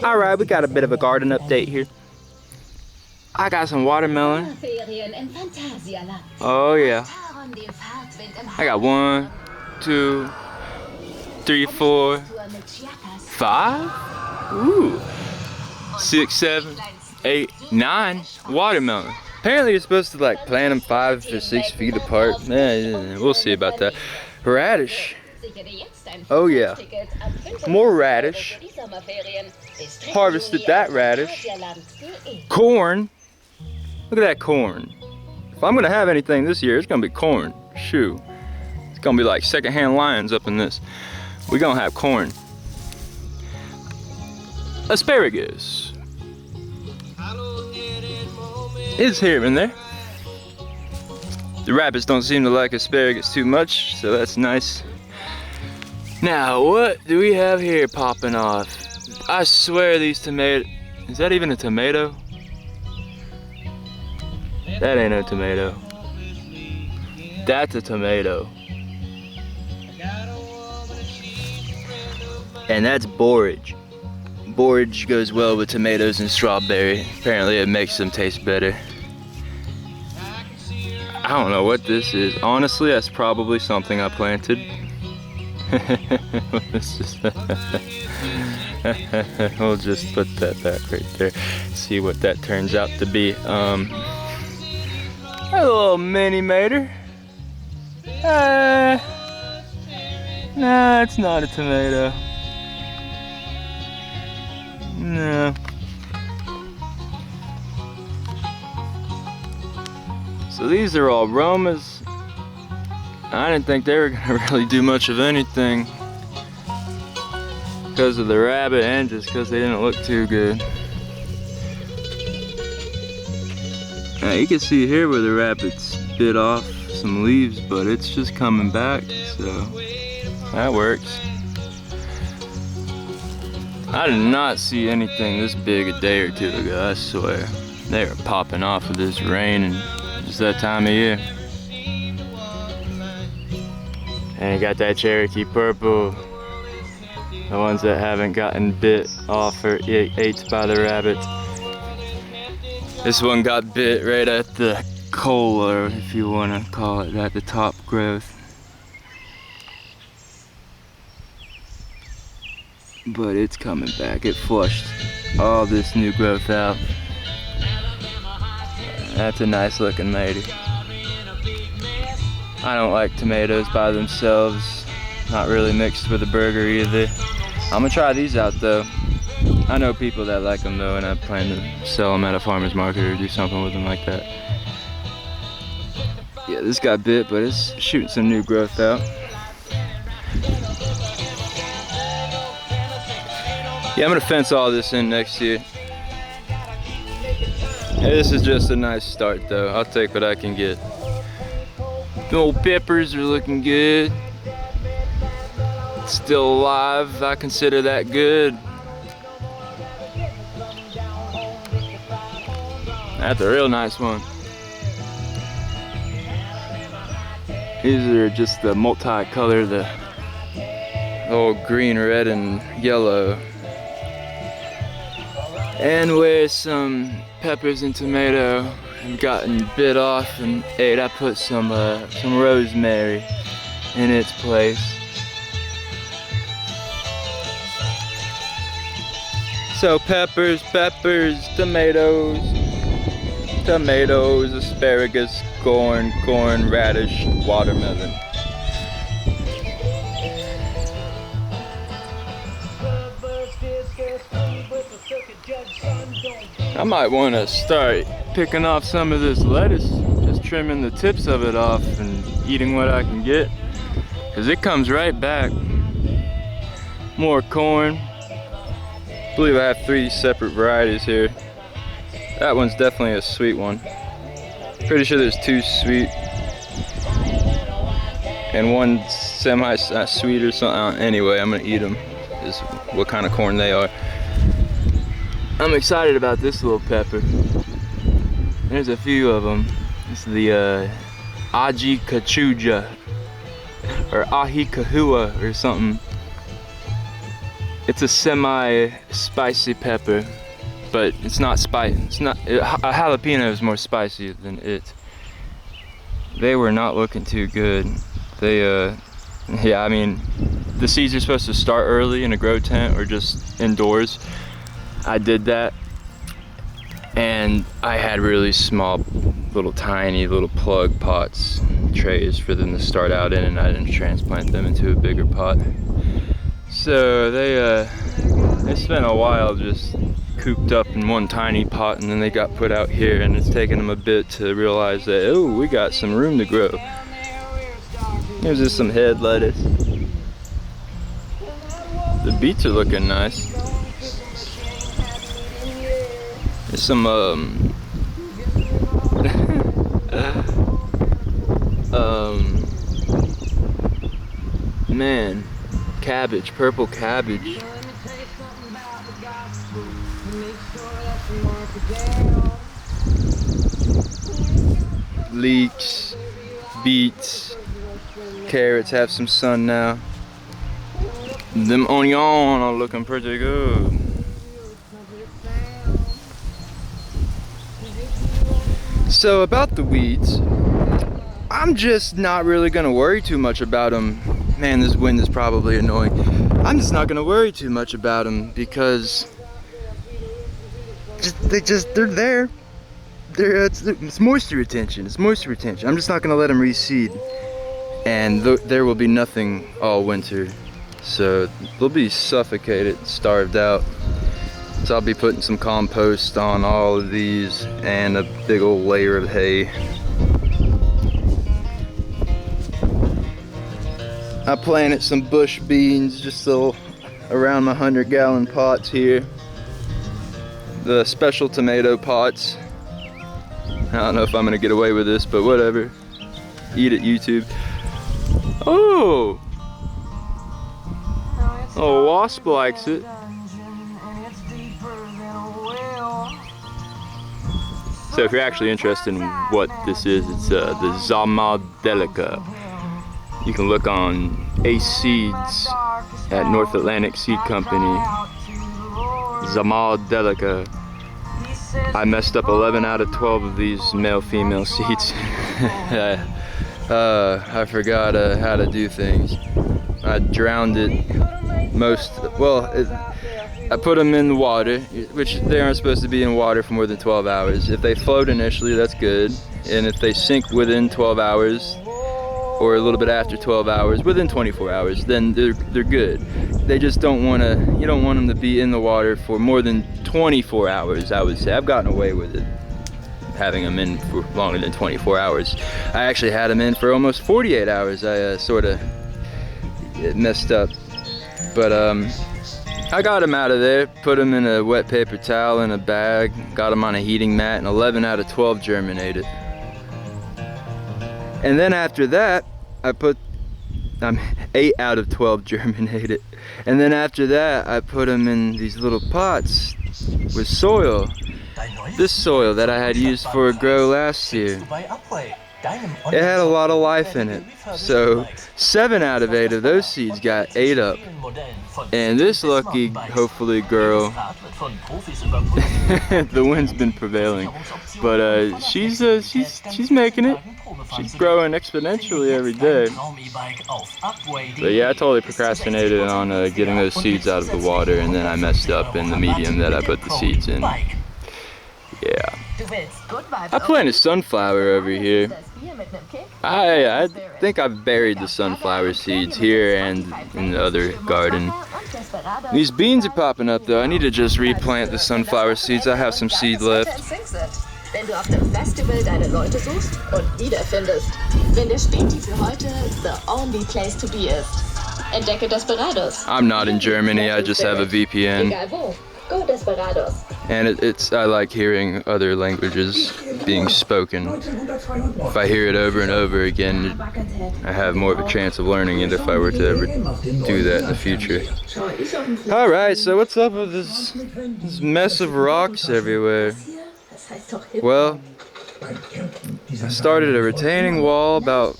Alright, we got a bit of a garden update here. I got some watermelon. Oh yeah. I got 1, 2, 3, 4, 5. Ooh. 6, 7, 8, 9 watermelon. Apparently you're supposed to like plant them 5 or 6 feet apart. We'll see about that. Radish. Oh yeah. More radish. Harvested that radish. Corn. Look at that corn. If I'm gonna have anything this year, it's gonna be corn. Shoot. It's gonna be like secondhand lions up in this. We're gonna have corn. Asparagus. It's here and there. The rabbits don't seem to like asparagus too much, so that's nice. Now, what do we have here popping off? I swear these tomatoes. Is that even a tomato? That ain't a tomato. That's a tomato. And that's borage. Borage goes well with tomatoes and strawberry. Apparently it makes them taste better. I don't know what this is. Honestly, that's probably something I planted. We'll just put that back right there. See what that turns out to be. A little mini mater. Nah, it's not a tomato. No. So these are all Romas. I didn't think they were gonna really do much of anything because of the rabbit and just because they didn't look too good. Now you can see here where the rabbits bit off some leaves, but it's just coming back, so that works. I did not see anything this big a day or two ago, I swear. They are popping off with this rain and just that time of year. And you got that Cherokee purple. The ones that haven't gotten bit off or ate by the rabbit. This one got bit right at the cola, if you want to call it that, the top growth. But it's coming back. It flushed all this new growth out. That's a nice looking matey. I don't like tomatoes by themselves. Not really mixed with a burger either. I'm gonna try these out though. I know people that like them though, and I plan to sell them at a farmer's market or do something with them like that. Yeah, this got bit, but it's shooting some new growth out. Yeah, I'm gonna fence all this in next year. Hey, this is just a nice start though. I'll take what I can get. The old peppers are looking good. Still alive, I consider that good. That's a real nice one. These are just the multi-color, the old green, red, and yellow. And where some peppers and tomato have gotten bit off and ate, I put some rosemary in its place. So peppers, tomatoes, asparagus, corn, radish, watermelon. I might want to start picking off some of this lettuce, just trimming the tips of it off and eating what I can get, because it comes right back. More corn. I believe I have 3 separate varieties here. That one's definitely a sweet one. Pretty sure there's 2 sweet and 1 semi-sweet or something. Anyway, I'm gonna eat them. Is what kind of corn they are. I'm excited about this little pepper. There's a few of them. This is the Aji Kachuja or Ahi Kahua or something. It's a semi-spicy pepper, but it's not spicy. It's not. A jalapeno is more spicy than it. They were not looking too good. They, yeah, I mean, the seeds are supposed to start early in a grow tent or just indoors. I did that, and I had really small, tiny little plug pots, trays for them to start out in, and I didn't transplant them into a bigger pot. So they spent a while just cooped up in one tiny pot, and then they got put out here, and it's taken them a bit to realize that, oh, we got some room to grow. Here's just some head lettuce. The beets are looking nice. There's some man, cabbage, purple cabbage. Leeks, beets, carrots have some sun now. Them onions are looking pretty good. So about the weeds, I'm just not really gonna worry too much about them. Man, this wind is probably annoying. I'm just not gonna worry too much about them because they're there. It's moisture retention. It's moisture retention. I'm just not gonna let them reseed, and there will be nothing all winter. So they'll be suffocated, starved out. So I'll be putting some compost on all of these and a big old layer of hay. I planted some bush beans just so around the 100-gallon pots here. The special tomato pots. I don't know if I'm gonna get away with this, but whatever. Eat it, YouTube. Oh! Oh, wasp likes it. So if you're actually interested in what this is, it's the Zamaldelica. You can look on Ace Seeds at North Atlantic Seed Company. Zamaldelica. I messed up 11 out of 12 of these male-female seeds. I forgot how to do things. I drowned it I put them in the water, which they aren't supposed to be in water for more than 12 hours. If they float initially, that's good. And if they sink within 12 hours, or a little bit after 12 hours, within 24 hours, then they're good. They just don't want to, you don't want them to be in the water for more than 24 hours, I would say. I've gotten away with it, having them in for longer than 24 hours. I actually had them in for almost 48 hours. I sort of messed up. But I got them out of there, put them in a wet paper towel in a bag, got them on a heating mat, and 11 out of 12 germinated. And then after that, I put 8 out of 12 germinated. And then after that, I put them in these little pots with soil. This soil that I had used for a grow last year. It had a lot of life in it. So 7 out of 8 of those seeds got ate up. And this lucky, hopefully, girl, the wind's been prevailing, but she's making it. She's growing exponentially every day. But yeah, I totally procrastinated on getting those seeds out of the water, and then I messed up in the medium that I put the seeds in. Yeah. I planted sunflower over here. I think I've buried the sunflower seeds here and in the other garden. These beans are popping up though. I need to just replant the sunflower seeds. I have some seed left. Wenn du auf dem Festival deine Leute suchst und wiederfindest. Wenn der Späti für heute the only place to be ist. Entdecke Desperados. I'm not in Germany, I just have a VPN. Egal wo. Go Desperados. And I like hearing other languages being spoken. If I hear it over and over again, I have more of a chance of learning it if I were to ever do that in the future. Alright, so what's up with this mess of rocks everywhere? Well, I started a retaining wall about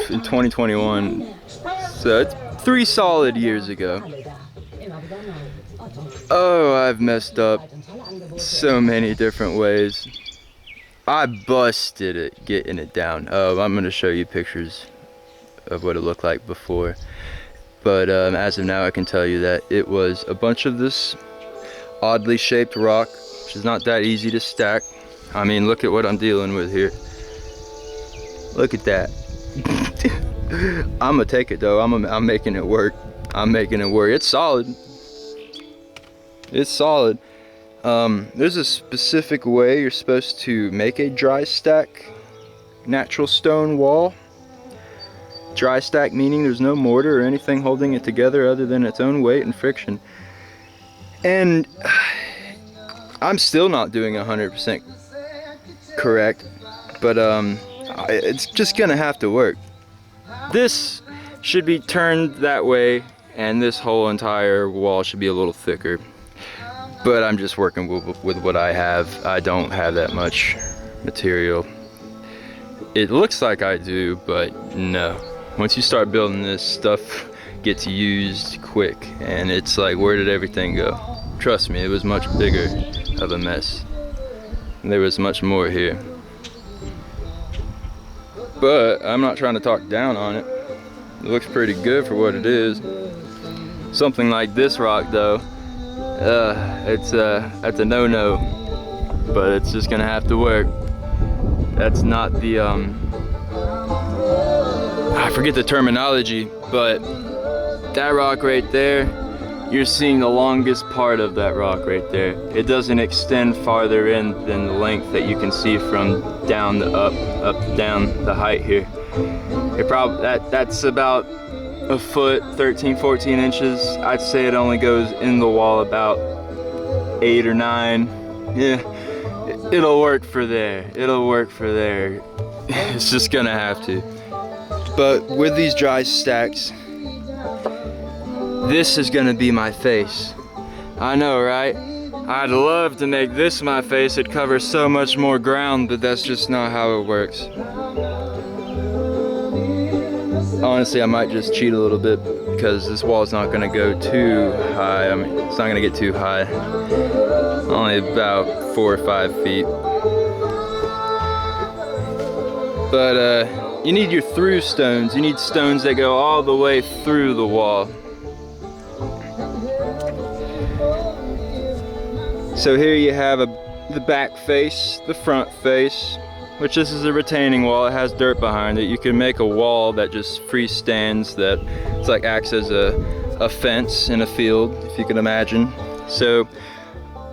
in 2021, so it's 3 solid years ago. Oh, I've messed up so many different ways. I busted it getting it down. Oh, I'm gonna show you pictures of what it looked like before. But as of now, I can tell you that it was a bunch of this oddly shaped rock, which is not that easy to stack. I mean, look at what I'm dealing with here. Look at that. I'm gonna take it though. I'm making it work. I'm making it work. It's solid. It's solid. There's a specific way you're supposed to make a dry stack natural stone wall. Dry stack meaning there's no mortar or anything holding it together other than its own weight and friction. And I'm still not doing 100% correct, but it's just gonna have to work. This should be turned that way, and this whole entire wall should be a little thicker. But I'm just working with what I have. I don't have that much material. It looks like I do, but no. Once you start building this, stuff gets used quick, and it's like, where did everything go? Trust me, it was much bigger of a mess. There was much more here. But I'm not trying to talk down on it. It looks pretty good for what it is. Something like this rock though, that's a no-no. But it's just gonna have to work. That's not the I forget the terminology, but that rock right there, you're seeing the longest part of that rock right there. It doesn't extend farther in than the length that you can see from down the down the height here. It that's about a foot, 13, 14 inches. I'd say it only goes in the wall about 8 or 9. Yeah, it'll work for there. It'll work for there. It's just gonna have to. But with these dry stacks, this is gonna be my face. I know, right? I'd love to make this my face. It covers so much more ground, but that's just not how it works. Honestly, I might just cheat a little bit because this wall's not gonna go too high. I mean, it's not gonna get too high. Only about 4 or 5 feet. But you need your through stones. You need stones that go all the way through the wall. So here you have the back face, the front face, which this is a retaining wall. It has dirt behind it. You can make a wall that just freestands, that it's like acts as a fence in a field, if you can imagine. So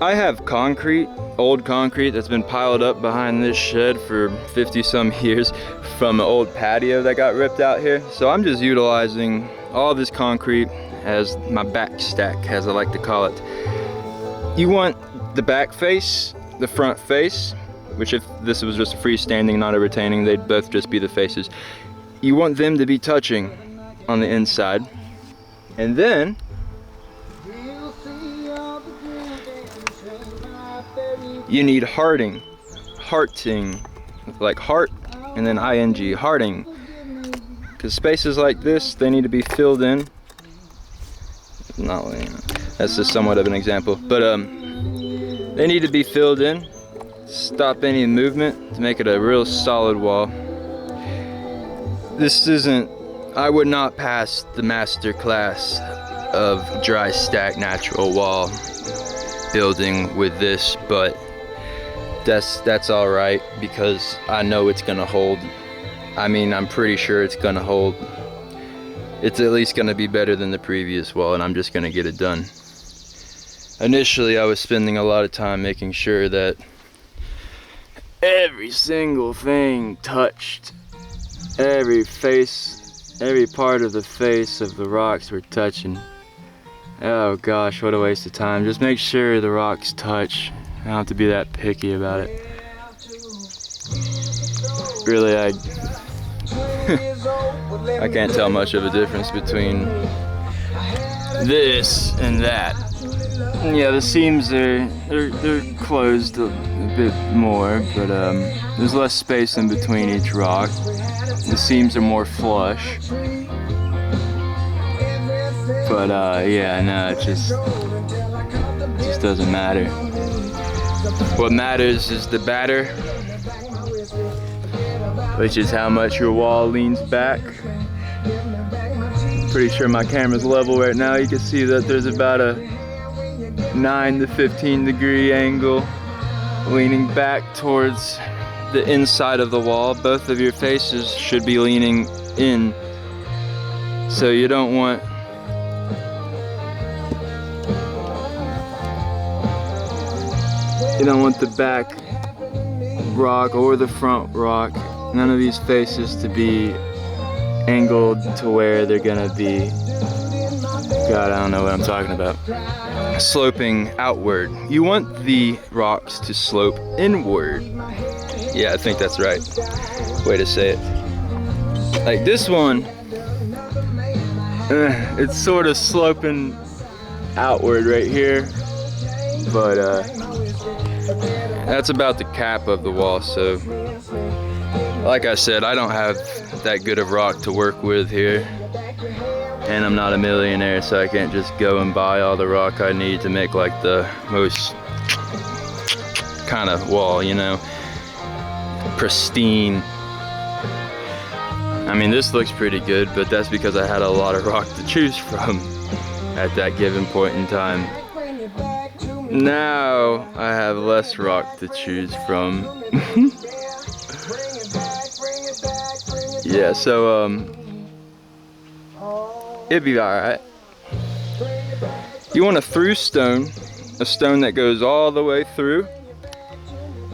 I have concrete, old concrete that's been piled up behind this shed for 50 some years from an old patio that got ripped out here. So I'm just utilizing all this concrete as my back stack, as I like to call it. You want the back face, the front face, which if this was just a freestanding, not a retaining, they'd both just be the faces. You want them to be touching on the inside. And then you need hearting, like heart and then ing, hearting. Because spaces like this, they need to be filled in. Not, that's just somewhat of an example, but they need to be filled in. Stop any movement to make it a real solid wall. This isn't, I would not pass the master class of dry stack natural wall building with this, but that's all right because I know it's gonna hold. I mean, I'm pretty sure it's gonna hold. It's at least gonna be better than the previous wall, and I'm just gonna get it done. Initially, I was spending a lot of time making sure that every single thing touched. Every face, every part of the face of the rocks were touching. Oh gosh, what a waste of time. Just make sure the rocks touch. I don't have to be that picky about it. Really, I can't tell much of a difference between this and that. Yeah, the seams they're closed a bit more, but there's less space in between each rock. The seams are more flush. But yeah, no, it just doesn't matter. What matters is the batter, which is how much your wall leans back. Pretty sure my camera's level right now. You can see that there's about a 9 to 15 degree angle leaning back towards the inside of the wall. Both of your faces should be leaning in, so you don't want the back rock or the front rock, none of these faces to be angled to where they're gonna be, God, I don't know what I'm talking about, sloping outward. You want the rocks to slope inward. Yeah, I think that's right way to say it. Like this one, it's sort of sloping outward right here, but that's about the cap of the wall. So like I said, I don't have that good of rock to work with here, and I'm not a millionaire, so I can't just go and buy all the rock I need to make like the most kind of wall, you know, pristine. I mean, this looks pretty good, but that's because I had a lot of rock to choose from at that given point in time. Now I have less rock to choose from. Yeah, so it'd be alright. You want a through stone, a stone that goes all the way through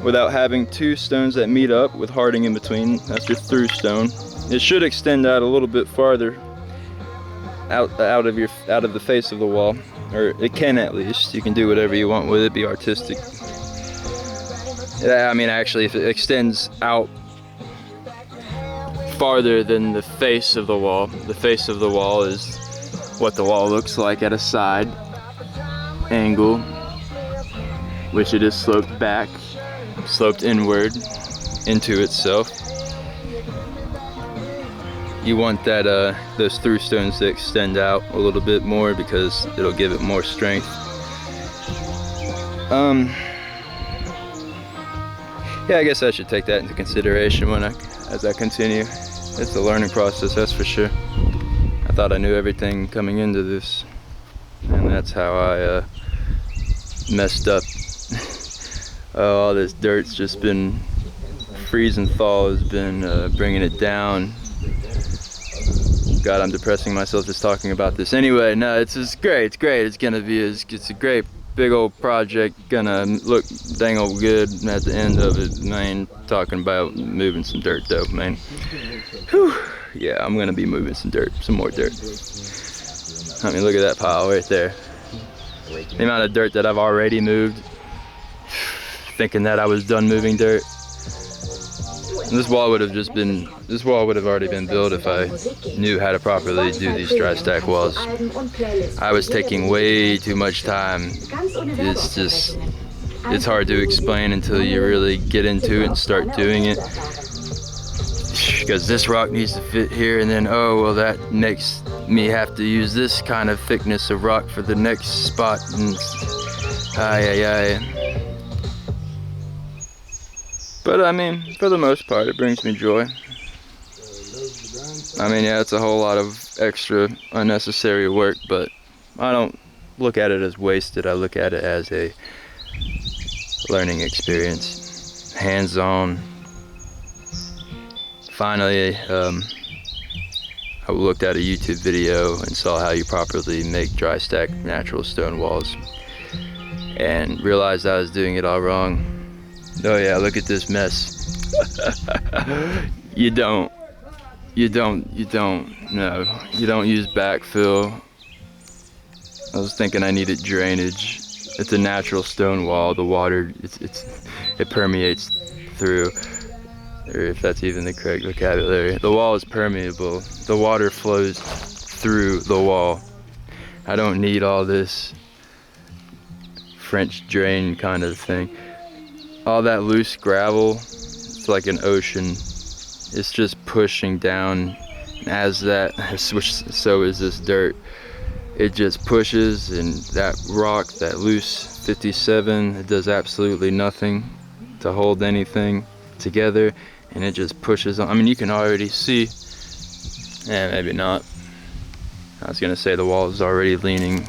without having two stones that meet up with harding in between. That's your through stone. It should extend out a little bit farther out of the face of the wall, or it can at least. You can do whatever you want with it, be artistic. Yeah, I mean, actually, if it extends out farther than the face of the wall is what the wall looks like at a side angle, which it is sloped back, sloped inward into itself. You want that those through stones to extend out a little bit more because it'll give it more strength. Yeah, I guess I should take that into consideration as I continue. It's a learning process, that's for sure. I thought I knew everything coming into this, and that's how I messed up. All this dirt's just been, freeze and thaw has been bringing it down. God, I'm depressing myself just talking about this. Anyway, no, it's great. It's great. It's gonna be it's a great big old project. Gonna look dang old good at the end of it, man. Talking about moving some dirt though, man. Whew. Yeah, I'm gonna be moving some more dirt. I mean, look at that pile right there. The amount of dirt that I've already moved, thinking that I was done moving dirt. This wall would have already been built if I knew how to properly do these dry stack walls. I was taking way too much time. It's hard to explain until you really get into it and start doing it. Because this rock needs to fit here, and then, oh, well, that makes me have to use this kind of thickness of rock for the next spot. And, But I mean, for the most part, it brings me joy. I mean, yeah, it's a whole lot of extra unnecessary work, but I don't look at it as wasted. I look at it as a learning experience, hands-on. Finally, I looked at a YouTube video and saw how you properly make dry stack natural stone walls, and realized I was doing it all wrong. Oh yeah, look at this mess. You don't use backfill. I was thinking I needed drainage. It's a natural stone wall. The water, it permeates through, or if that's even the correct vocabulary. The wall is permeable. The water flows through the wall. I don't need all this French drain kind of thing. All that loose gravel, it's like an ocean. It's just pushing down. As that, so is this dirt. it just pushes, and that rock, that loose 57, it does absolutely nothing to hold anything together, and it just pushes on. I mean, you can already see, maybe not. I was gonna say the wall is already leaning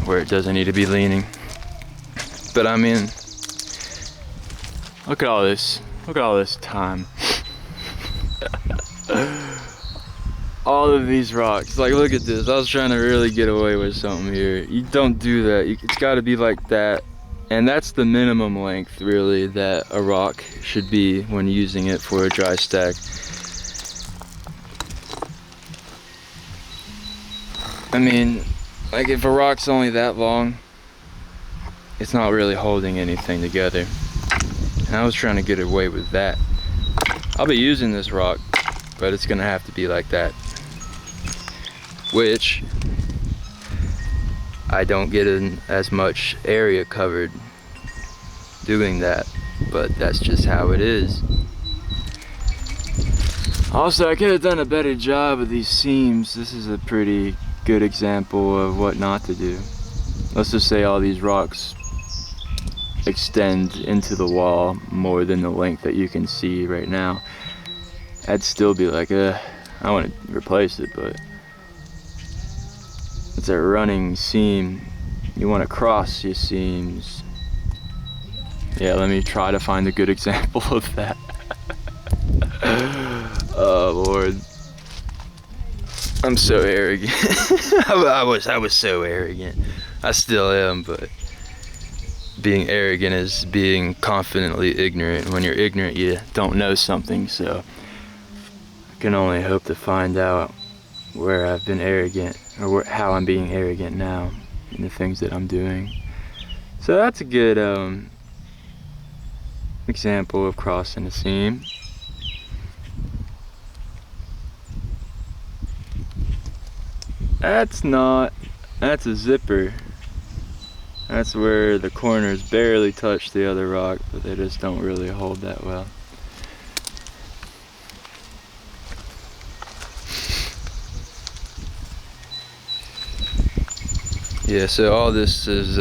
where it doesn't need to be leaning. But I mean, look at all this. Look at all this time. All of these rocks. Like, look at this. I was trying to really get away with something here. You don't do that. It's got to be like that. And that's the minimum length, really, that a rock should be when using it for a dry stack. I mean, like, if a rock's only that long, it's not really holding anything together. And I was trying to get away with that. I'll be using this rock, but it's gonna have to be like that. Which, I don't get in as much area covered doing that, but that's just how it is. Also, I could have done a better job of these seams. This is a pretty good example of what not to do. Let's just say all these rocks extend into the wall more than the length that you can see right now. I'd still be like, I want to replace it, but it's a running seam. You want to cross your seams. Yeah, let me try to find a good example of that. Oh Lord, I'm so arrogant. I was so arrogant. I still am, but being arrogant is being confidently ignorant. When you're ignorant, you don't know something, so I can only hope to find out where I've been arrogant, or how I'm being arrogant now in the things that I'm doing. So that's a good example of crossing a seam. That's a zipper. That's where the corners barely touch the other rock, but they just don't really hold that well. Yeah, so all this is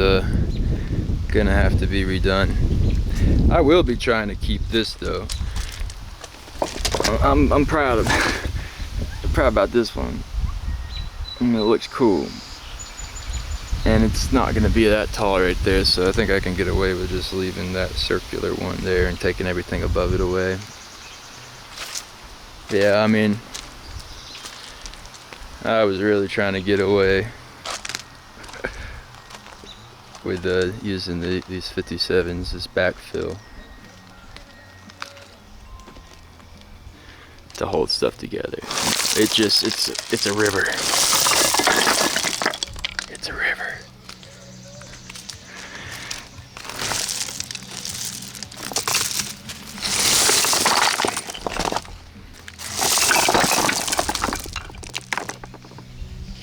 gonna have to be redone. I will be trying to keep this though. I'm proud of about this one. I mean, it looks cool. And it's not gonna be that tall right there, so I think I can get away with just leaving that circular one there and taking everything above it away. Yeah, I mean, I was really trying to get away with using these 57s as backfill to hold stuff together. It's a river. It's a river.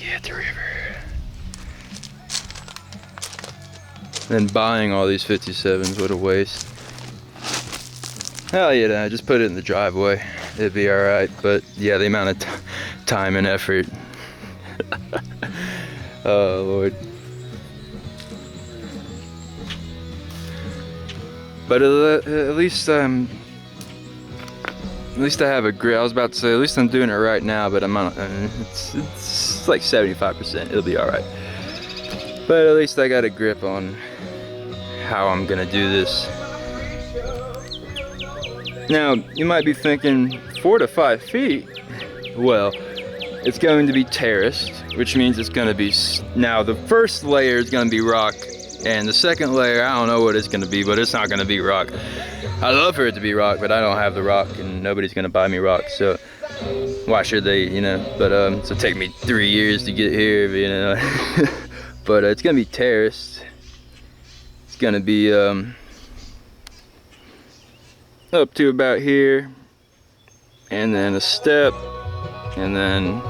Yeah, it's a river. Then buying all these 57s, what a waste. Hell yeah, just put it in the driveway. It'd be alright, but yeah, the amount of time and effort. Oh Lord. But at least I have a grip. I was about to say, at least I'm doing it right now, but I'm on, it's like 75%. It'll be alright. But at least I got a grip on how I'm gonna do this. Now, you might be thinking 4 to 5 feet. Well, it's going to be terraced, which means it's going to be, now the first layer is going to be rock, and the second layer, I don't know what it's going to be, but it's not going to be rock. I love for it to be rock, but I don't have the rock, and nobody's going to buy me rock, so why should they, you know? But so take me 3 years to get here, you know. But it's going to be terraced. It's going to be up to about here, and then a step, and then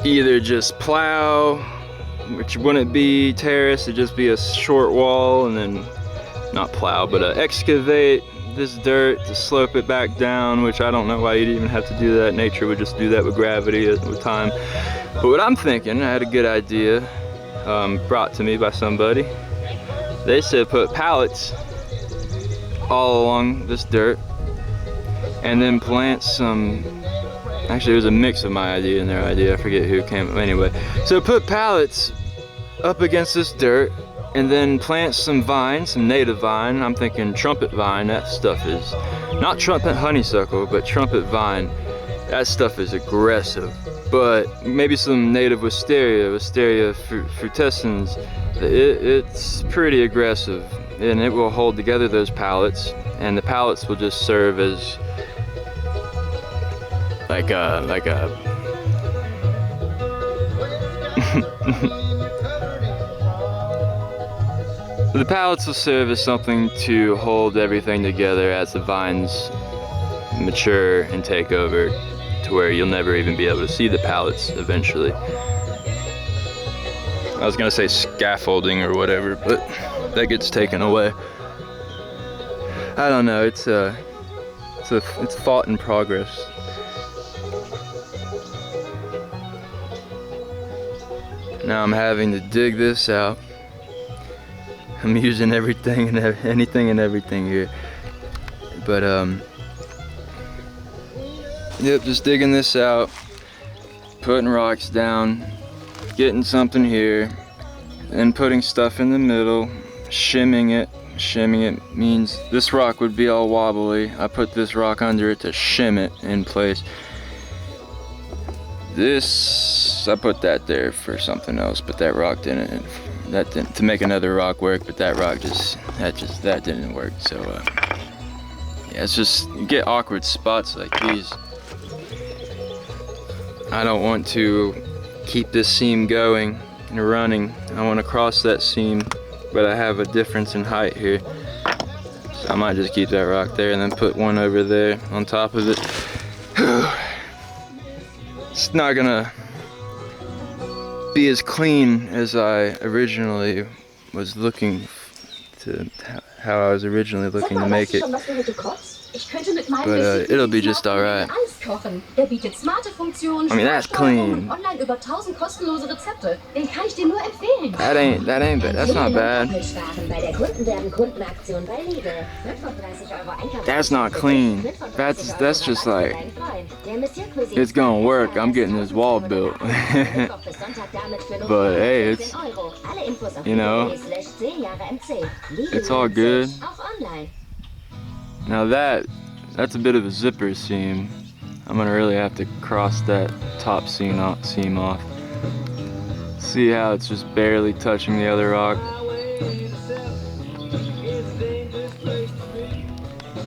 either just plow, which wouldn't be terrace, it'd just be a short wall, and then not plow, but excavate, this dirt to slope it back down, which I don't know why you'd even have to do that. Nature would just do that with gravity with time. But what I'm thinking, I had a good idea brought to me by somebody. They said put pallets all along this dirt and then plant some, actually it was a mix of my idea and their idea, I forget who came, anyway. So put pallets up against this dirt and then plant some vine, some native vine. I'm thinking trumpet vine. That stuff is, not trumpet honeysuckle, but trumpet vine. That stuff is aggressive. But maybe some native wisteria frutescens. It's pretty aggressive, and it will hold together those pallets, and the pallets will just serve as like a the pallets will serve as something to hold everything together as the vines mature and take over, to where you'll never even be able to see the pallets eventually. I was gonna say scaffolding or whatever, but that gets taken away. I don't know, it's thought in progress. Now I'm having to dig this out. I'm using everything and anything and everything here, but yep, just digging this out, putting rocks down, getting something here, and putting stuff in the middle, shimming it. Shimming it means this rock would be all wobbly. I put this rock under it to shim it in place. This, I put that there for something else, but that rock didn't. That didn't, to make another rock work, but that rock that didn't work. So yeah, it's just, you get awkward spots like these. I don't want to keep this seam going and running. I want to cross that seam, but I have a difference in height here. So I might just keep that rock there and then put one over there on top of it. It's not gonna be as clean as I originally was looking to, how I was originally looking to make it. But it'll be just alright. I mean, that's clean. That ain't bad. That's not bad. That's not clean. That's just like, it's gonna work. I'm getting this wall built. But hey, it's, you know, it's all good. Now that's a bit of a zipper seam. I'm gonna really have to cross that top seam off. See how it's just barely touching the other rock?